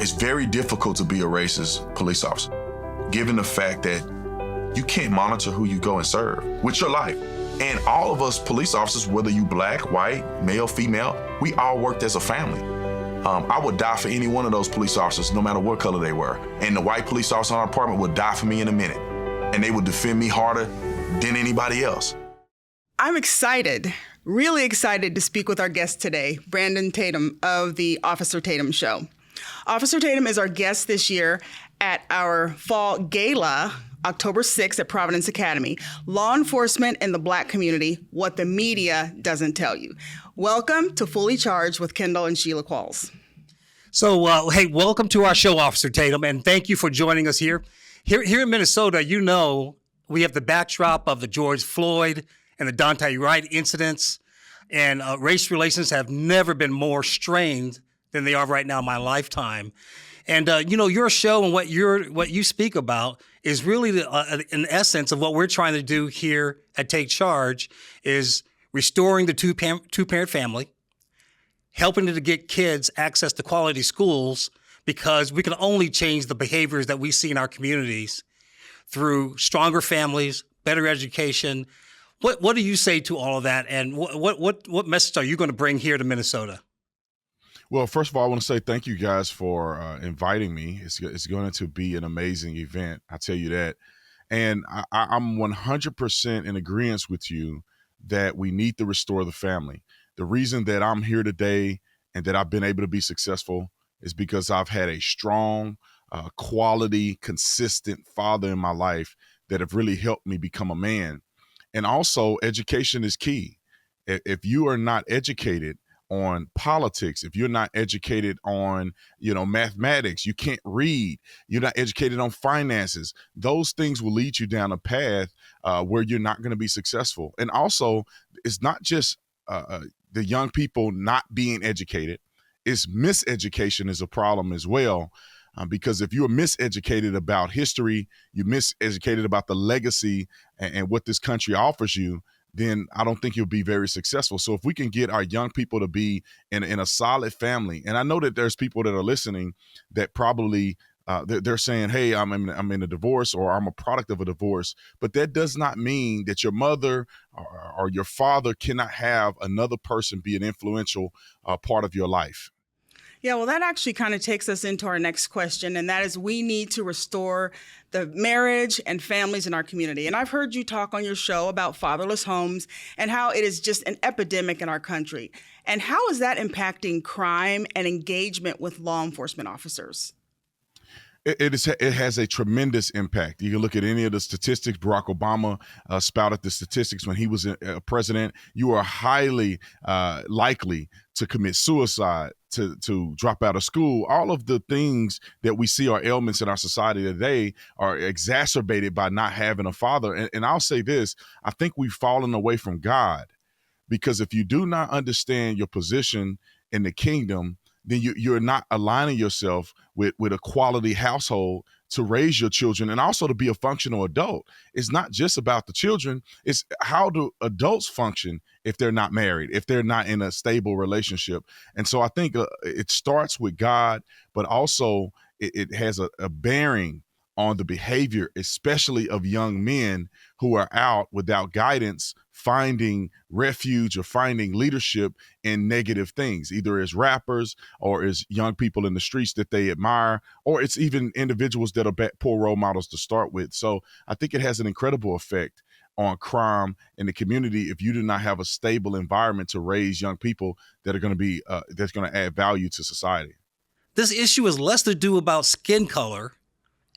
It's very difficult to be a racist police officer, given the fact that you can't monitor who you go and serve with your life. And all of us police officers, whether you black, white, male, female, we all worked as a family. I would die for any one of those police officers, no matter what color they were. And the white police officer in our department would die for me in a minute. And they would defend me harder than anybody else. I'm excited, really excited to speak with our guest today, Brandon Tatum of the Officer Tatum Show. Officer Tatum is our guest this year at our fall gala, October 6th at Providence Academy. Law enforcement in the Black community, what the media doesn't tell you. Welcome to Fully Charged with Kendall and Sheila Qualls. So, hey, welcome to our show, Officer Tatum, and thank you for joining us here. Here in Minnesota, you know, we have the backdrop of the George Floyd and the Daunte Wright incidents, and race relations have never been more strained than they are right now in my lifetime. And you know, your show and what you speak about is really an essence of what we're trying to do here at Take Charge, is restoring the two-parent family, helping to get kids access to quality schools, because we can only change the behaviors that we see in our communities through stronger families, better education. What do you say to all of that, and what message are you going to bring here to Minnesota? Well, first of all, I want to say thank you guys for inviting me. It's going to be an amazing event, I tell you that. And I'm 100% in agreement with you that we need to restore the family. The reason that I'm here today and that I've been able to be successful is because I've had a strong, quality, consistent father in my life that have really helped me become a man. And also, education is key. If you are not educated on politics, if you're not educated on, mathematics, you can't read, you're not educated on finances, those things will lead you down a path where you're not going to be successful. And also, it's not just the young people not being educated, it's miseducation is a problem as well. Because if you're miseducated about history, you're miseducated about the legacy and what this country offers you, then I don't think you'll be very successful. So if we can get our young people to be in a solid family, and I know that there's people that are listening that probably they're saying, hey, I'm in a divorce, or I'm a product of a divorce, but that does not mean that your mother or your father cannot have another person be an influential part of your life. Yeah, well, that actually kind of takes us into our next question, and that is, we need to restore the marriage and families in our community. And I've heard you talk on your show about fatherless homes and how it is just an epidemic in our country. And how is that impacting crime and engagement with law enforcement officers? It has a tremendous impact. You can look at any of the statistics. Barack Obama spouted the statistics when he was a president. You are highly likely to commit suicide, to drop out of school. All of the things that we see are ailments in our society today are exacerbated by not having a father. And I'll say this, I think we've fallen away from God, because if you do not understand your position in the kingdom, then you're not aligning yourself with a quality household to raise your children and also to be a functional adult. It's not just about the children. It's how do adults function if they're not married, if they're not in a stable relationship. And so I think it starts with God, but also it has a bearing on the behavior, especially of young men who are out without guidance, finding refuge or finding leadership in negative things, either as rappers or as young people in the streets that they admire, or it's even individuals that are poor role models to start with. So I think it has an incredible effect on crime in the community if you do not have a stable environment to raise young people that are going to be that's going to add value to society. This issue is less to do about skin color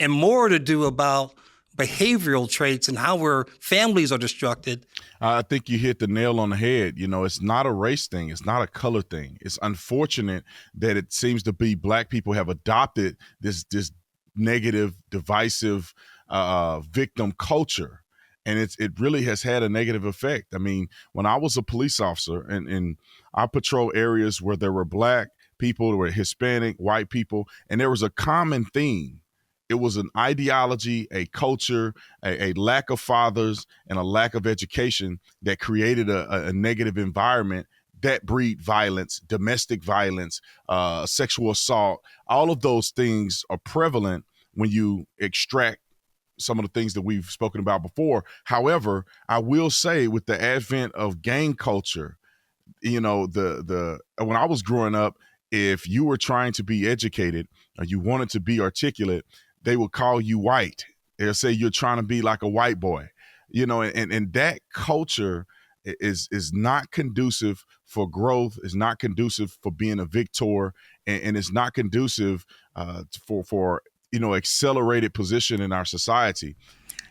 and more to do about behavioral traits and how our families are destructed. I think you hit the nail on the head. It's not a race thing. It's not a color thing. It's unfortunate that it seems to be Black people have adopted this negative, divisive victim culture. And it really has had a negative effect. I mean, when I was a police officer and I patrol areas where there were Black people, there were Hispanic, white people, and there was a common theme. It was an ideology, a culture, a lack of fathers, and a lack of education that created a negative environment that breed violence, domestic violence, sexual assault. All of those things are prevalent when you extract some of the things that we've spoken about before. However, I will say with the advent of gang culture, you know, the when I was growing up, if you were trying to be educated or you wanted to be articulate, they would call you white. They'll say you're trying to be like a white boy, you know, and that culture is not conducive for growth, is not conducive for being a victor, and it's not conducive for you know, accelerated position in our society.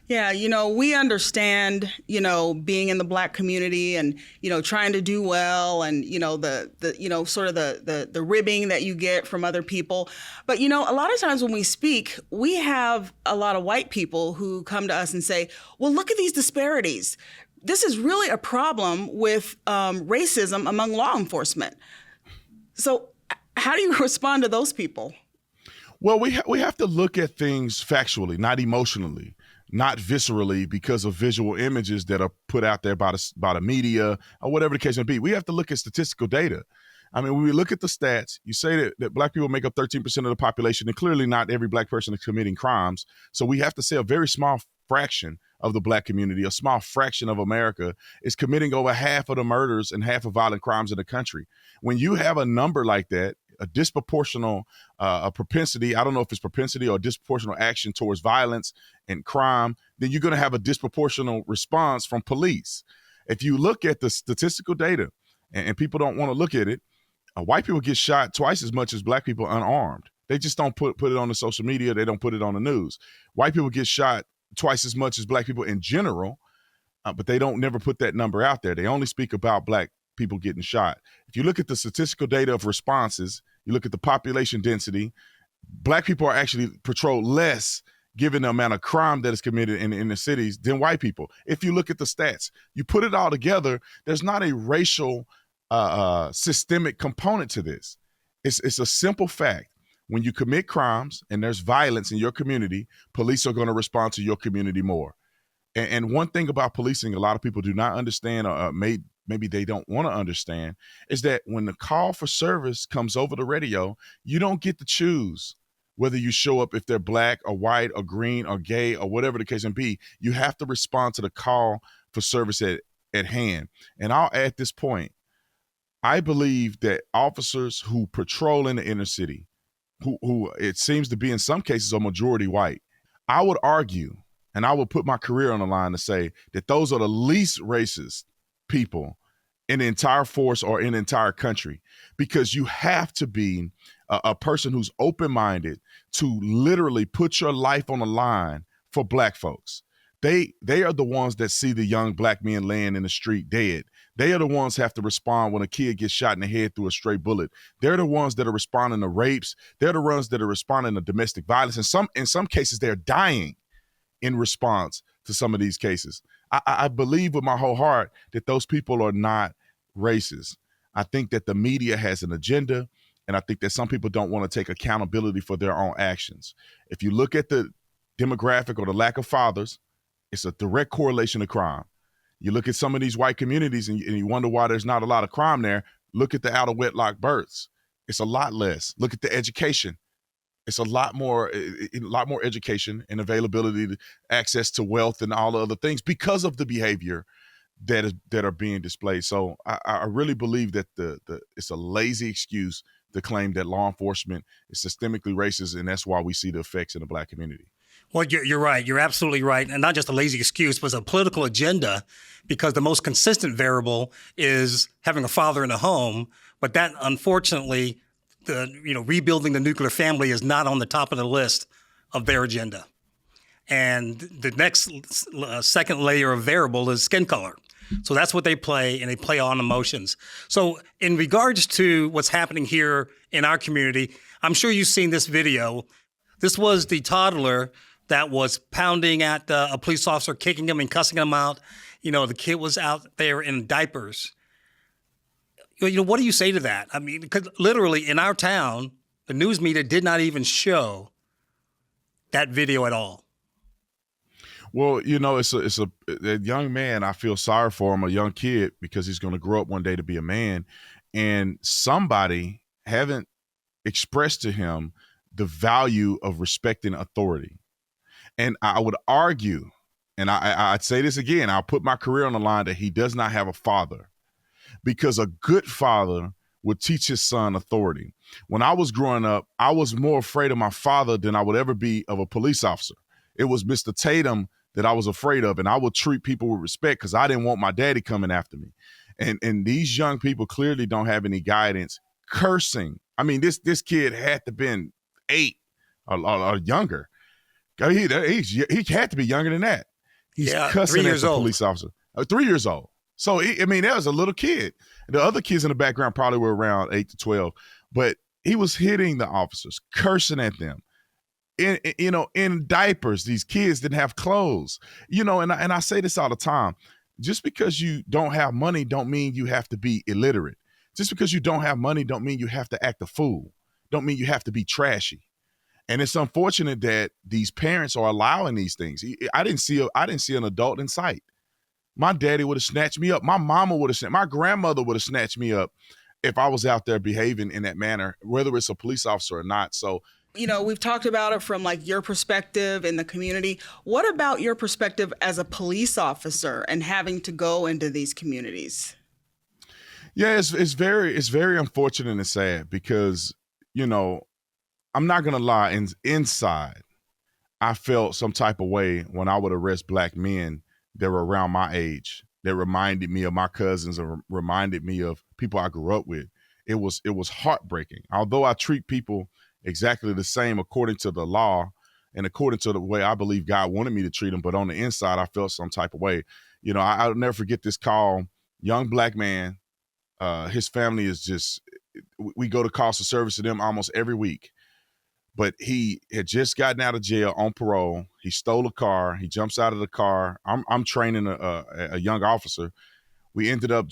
Yeah, we understand, being in the Black community and, trying to do well and, the sort of the ribbing that you get from other people. But, a lot of times when we speak, we have a lot of white people who come to us and say, well, look at these disparities. This is really a problem with racism among law enforcement. So how do you respond to those people? Well, we have to look at things factually, not emotionally, not viscerally because of visual images that are put out there by the media or whatever the case may be. We have to look at statistical data. I mean, when we look at the stats, you say that Black people make up 13% of the population, and clearly not every Black person is committing crimes. So we have to say a very small fraction of the Black community, a small fraction of America, is committing over half of the murders and half of violent crimes in the country. When you have a number like that, a disproportional a propensity, I don't know if it's propensity or disproportional action towards violence and crime, then you're going to have a disproportional response from police. If you look at the statistical data, and people don't want to look at it, white people get shot twice as much as Black people unarmed. They just don't put it on the social media. They don't put it on the news. White people get shot twice as much as Black people in general, but they don't never put that number out there. They only speak about Black people getting shot. If you look at the statistical data of responses, you look at the population density, Black people are actually patrolled less given the amount of crime that is committed in the cities than white people. If you look at the stats, you put it all together, there's not a racial systemic component to this. It's a simple fact. When you commit crimes and there's violence in your community, police are going to respond to your community more. And one thing about policing, a lot of people do not understand, or maybe they don't want to understand, is that when the call for service comes over the radio, you don't get to choose whether you show up if they're Black or white or green or gay or whatever the case may be. You have to respond to the call for service at hand. And I'll add this point. I believe that officers who patrol in the inner city, who it seems to be in some cases a majority white, I would argue, and I would put my career on the line to say that those are the least racist people in the entire force or in the entire country, because you have to be a person who's open-minded to literally put your life on the line for Black folks. They are the ones that see the young Black men laying in the street dead. They are the ones who have to respond when a kid gets shot in the head through a stray bullet. They're the ones that are responding to rapes. They're the ones that are responding to domestic violence. And in some cases, they're dying in response to some of these cases. I believe with my whole heart that those people are not racist. I think that the media has an agenda, and I think that some people don't want to take accountability for their own actions. If you look at the demographic or the lack of fathers, it's a direct correlation to crime. You look at some of these white communities and you wonder why there's not a lot of crime there. Look at the out of wedlock births. It's a lot less. Look at the education. It's a lot more education and availability, to access to wealth and all the other things because of the behavior that are being displayed. So I really believe that it's a lazy excuse to claim that law enforcement is systemically racist, and that's why we see the effects in the Black community. Well, you're right. You're absolutely right. And not just a lazy excuse, but a political agenda, because the most consistent variable is having a father in the home. But that, unfortunately, rebuilding the nuclear family is not on the top of the list of their agenda. And the next second layer of variable is skin color. So that's what they play, and they play on emotions. So in regards to what's happening here in our community, I'm sure you've seen this video. This was the toddler that was pounding at a police officer, kicking him and cussing him out. The kid was out there in diapers. What do you say to that? I mean, because literally in our town, the news media did not even show that video at all. Well, it's a that young man. I feel sorry for him, a young kid, because he's going to grow up one day to be a man, and somebody haven't expressed to him the value of respecting authority. And I would argue, and I'd say this again, I'll put my career on the line, that he does not have a father, because a good father would teach his son authority. When I was growing up, I was more afraid of my father than I would ever be of a police officer. It was Mr. Tatum that I was afraid of, and I would treat people with respect because I didn't want my daddy coming after me. And these young people clearly don't have any guidance. Cursing. I mean, this kid had to been 8 or younger. He had to be younger than that. He's cussing 3 years at the old. police officer. 3 years old. So, that was a little kid. The other kids in the background probably were around 8 to 12. But he was hitting the officers, cursing at them. In diapers. These kids didn't have clothes. And I say this all the time. Just because you don't have money don't mean you have to be illiterate. Just because you don't have money don't mean you have to act a fool. Don't mean you have to be trashy. And it's unfortunate that these parents are allowing these things. I didn't see an adult in sight. My daddy would have snatched me up. My my grandmother would have snatched me up if I was out there behaving in that manner, whether it's a police officer or not. So, we've talked about it from like your perspective in the community. What about your perspective as a police officer and having to go into these communities? yeah, it's very unfortunate and sad because, I'm not gonna lie. Inside, I felt some type of way when I would arrest black men that were around my age, that reminded me of my cousins and reminded me of people I grew up with. It was heartbreaking. Although I treat people exactly the same according to the law and according to the way I believe God wanted me to treat them, but on the inside, I felt some type of way. I'll never forget this call. Young black man, his family is just. We go to calls for service to them almost every week. But he had just gotten out of jail on parole. He stole a car. He jumps out of the car. I'm training a young officer. We ended up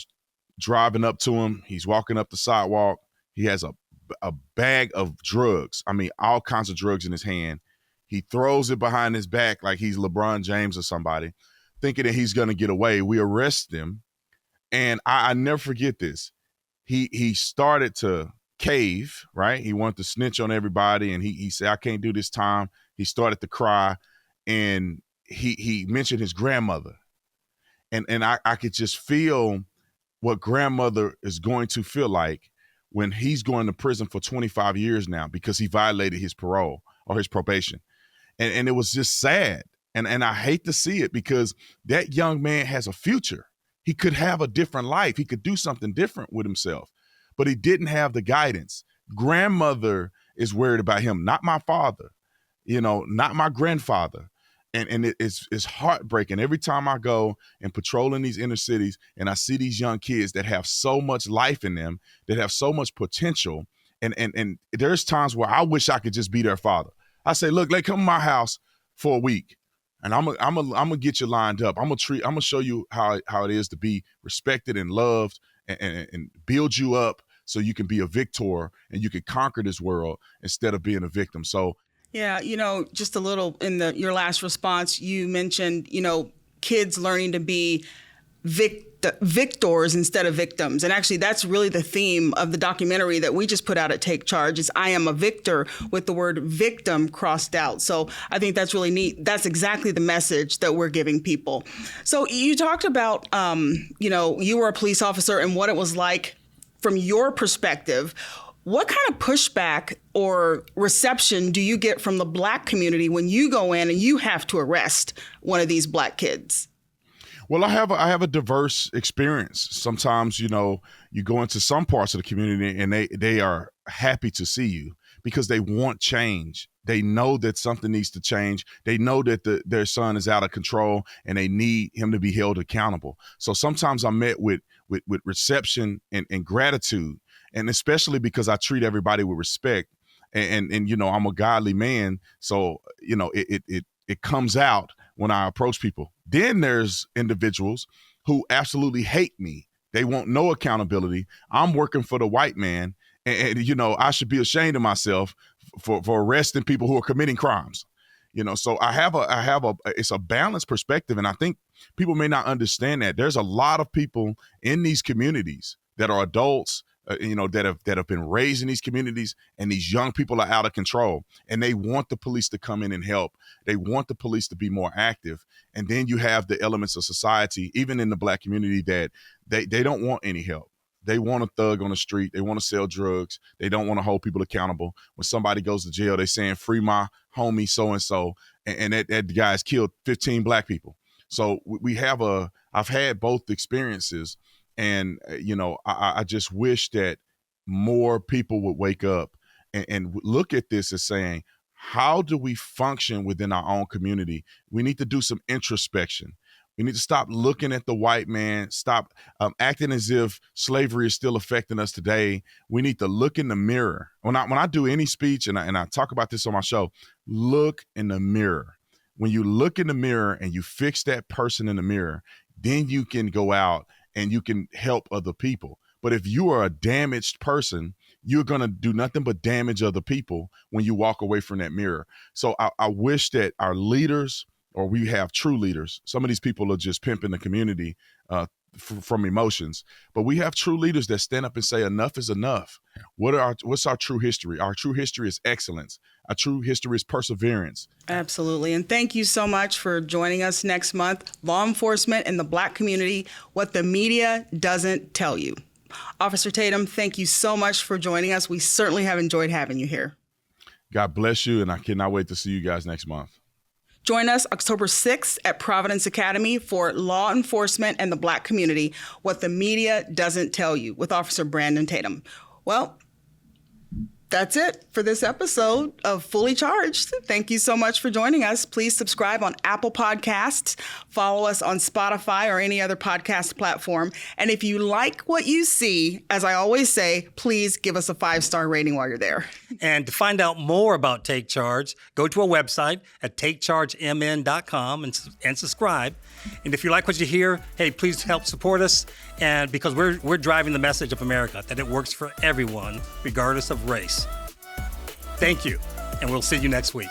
driving up to him. He's walking up the sidewalk. He has a bag of drugs. I mean, all kinds of drugs in his hand. He throws it behind his back like he's LeBron James or somebody, thinking that he's going to get away. We arrest him. And I never forget this. He started to cave, right? He wanted to snitch on everybody, and he said, I can't do this time. He started to cry, and he mentioned his grandmother. And I could just feel what grandmother is going to feel like when he's going to prison for 25 years now because he violated his parole or his probation. And it was just sad. And I hate to see it because that young man has a future. He could have a different life. He could do something different with himself. But he didn't have the guidance. Grandmother is worried about him, not my father, not my grandfather. And it's heartbreaking. Every time I go and patrol in these inner cities and I see these young kids that have so much life in them, that have so much potential, and there's times where I wish I could just be their father. I say, look, they come to my house for a week, and I'm gonna get you lined up. I'm gonna show you how it is to be respected and loved, and build you up so you can be a victor and you can conquer this world instead of being a victim. So, yeah, just a little in your last response, you mentioned, kids learning to be victors instead of victims. And actually, that's really the theme of the documentary that we just put out at Take Charge is I Am a Victor with the word victim crossed out. So I think that's really neat. That's exactly the message that we're giving people. So you talked about, you were a police officer and what it was like from your perspective. What kind of pushback or reception do you get from the Black community when you go in and you have to arrest one of these Black kids? Well, I have a diverse experience. Sometimes, you go into some parts of the community and they are happy to see you because they want change. They know that something needs to change. They know that their son is out of control and they need him to be held accountable. So sometimes I'm met with reception and gratitude, and especially because I treat everybody with respect and I'm a godly man. So, it comes out when I approach people. Then there's individuals who absolutely hate me. They want no accountability. I'm working for the white man. And I should be ashamed of myself for arresting people who are committing crimes. So it's a balanced perspective. And I think people may not understand that there's a lot of people in these communities that are adults, that have been raised in these communities, and these young people are out of control, and they want the police to come in and help. They want the police to be more active. And then you have the elements of society, even in the Black community, that they don't want any help. They want a thug on the street. They want to sell drugs. They don't want to hold people accountable. When somebody goes to jail, they're saying, free my homie so-and-so, and that guy's killed 15 Black people. So I've had both experiences. And, I just wish that more people would wake up and look at this as saying, how do we function within our own community? We need to do some introspection. We need to stop looking at the white man, stop acting as if slavery is still affecting us today. We need to look in the mirror. When I do any speech, and I talk about this on my show, look in the mirror. When you look in the mirror and you fix that person in the mirror, then you can go out and you can help other people. But if you are a damaged person, you're going to do nothing but damage other people when you walk away from that mirror. So I wish that our leaders, or we have true leaders. Some of these people are just pimping the community from emotions, but we have true leaders that stand up and say enough is enough. What's our true history? Our true history is excellence. Our true history is perseverance. Absolutely. And thank you so much for joining us next month. Law enforcement in the Black community, what the media doesn't tell you. Officer Tatum, thank you so much for joining us. We certainly have enjoyed having you here. God bless you, and I cannot wait to see you guys next month. Join us October 6th at Providence Academy for Law Enforcement and the Black Community, What the Media Doesn't Tell You, with Officer Brandon Tatum. Well, that's it for this episode of Fully Charged. Thank you so much for joining us. Please subscribe on Apple Podcasts, follow us on Spotify or any other podcast platform. And if you like what you see, as I always say, please give us a 5-star rating while you're there. And to find out more about Take Charge, go to our website at takechargemn.com and subscribe. And if you like what you hear, hey, please help support us. And because we're driving the message of America, that it works for everyone, regardless of race. Thank you, and we'll see you next week.